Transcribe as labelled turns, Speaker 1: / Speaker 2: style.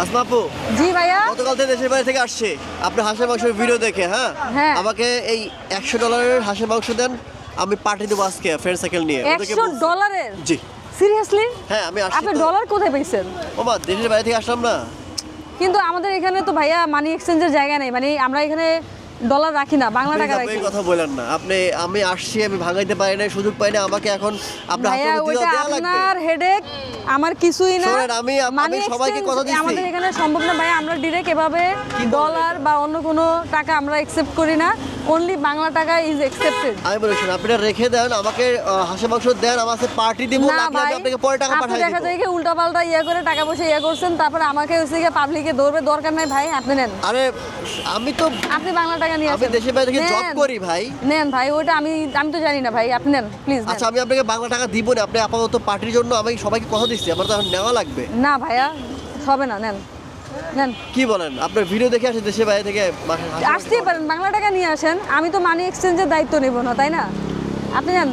Speaker 1: আসমা আপু,
Speaker 2: জি ভাইয়া।
Speaker 1: গতকাল থেকে দেশের বাইরে থেকে আসছে আপনার হাঁসের মাংসের ভিডিও দেখে। হ্যাঁ,
Speaker 2: হ্যাঁ।
Speaker 1: আমাকে এই $100 হাঁসের মাংস দেন, আমি পার্টি দেবো আজকে ফ্রেন্ড সার্কেল নিয়ে। ওদেরকে বলছি।
Speaker 2: $100?
Speaker 1: জি
Speaker 2: সিরিয়াসলি?
Speaker 1: হ্যাঁ, আমি আসছি
Speaker 2: আপনি
Speaker 1: তো।
Speaker 2: ডলার কোথায় পেয়েছেন?
Speaker 1: ওমা, দেশের বাইরে থেকে আসলাম না।
Speaker 2: কিন্তু আমাদের এখানে তো ভাইয়া মানি এক্সচেঞ্জের জায়গা নেই, মানে আমরা এখানে ডলার রাখি না, বাংলা টাকা
Speaker 1: আপনি
Speaker 2: রাখি।
Speaker 1: এই কথা বলেন না। আমি আসছি, আমি ভাঙাইতে পারি না, সুযোগ পাই না, আমাকে এখন আপনার হাতে
Speaker 2: ভাইয়া
Speaker 1: দিয়ে
Speaker 2: ওইটা
Speaker 1: দেওয়া লাগবে।
Speaker 2: আপনার হেডেক, আমার কিছুই না।
Speaker 1: শোনেন, আমি
Speaker 2: Money
Speaker 1: সবাইকে
Speaker 2: exchange
Speaker 1: কথা দিচ্ছি।
Speaker 2: আমাদের এখানে সম্ভব না ভাইয়া, আমরা ডিরেক্ট এভাবে
Speaker 1: কি বলেন
Speaker 2: ডলার
Speaker 1: এটা?
Speaker 2: বা অন্য কোনো টাকা আমরা অ্যাকসেপ্ট করি না, অনলি বাংলা টাকা ইজ অ্যাকসেপ্টেড।
Speaker 1: আমি বলেছি আপনারা রেখে দেন, আমাকে হাঁসের মাংস দেন, আমাকে পার্টি দিব,
Speaker 2: না
Speaker 1: লাগলে
Speaker 2: ভাই,
Speaker 1: আমি আপনাকে পরে টাকা
Speaker 2: আপনি
Speaker 1: পাঠাই
Speaker 2: দেখা
Speaker 1: দিব।
Speaker 2: যায় কি উল্টা পাল্টা করে টাকা পয়সা করছেন, তারপরে আমাকে হচ্ছে গিয়ে পাবলিকে ধরবে, দরকার নাই ভাই, আপনি নেন।
Speaker 1: আরে আমি তো
Speaker 2: আপনি বাংলা টাকা নিয়ে
Speaker 1: আমি
Speaker 2: আসেন।
Speaker 1: দেশের বাইরে থেকে জব
Speaker 2: নেন।
Speaker 1: করি ভাই।
Speaker 2: নেন ভাই, ওইটা আমি তো জানি না ভাই, আপনি নেন প্লিজ।
Speaker 1: আচ্ছা, আমি আপনাকে বাংলা টাকা দিব না, আপনি আপাতত পার্টির জন্য আমি সবাইকে কথা দিচ্ছি, আমার তো এখন নেওয়া লাগবে।
Speaker 2: না ভাইয়া, হবে না, নেন নেন।
Speaker 1: কি বলেন, আপনার ভিডিও দেখে আসে দেশের বাইরে থেকে
Speaker 2: আসতেই পারেন, বাংলা টাকা নিয়ে আসেন, আমি তো মানি এক্সচেঞ্জের দায়িত্ব নেব না, তাই না? আপনি নেন।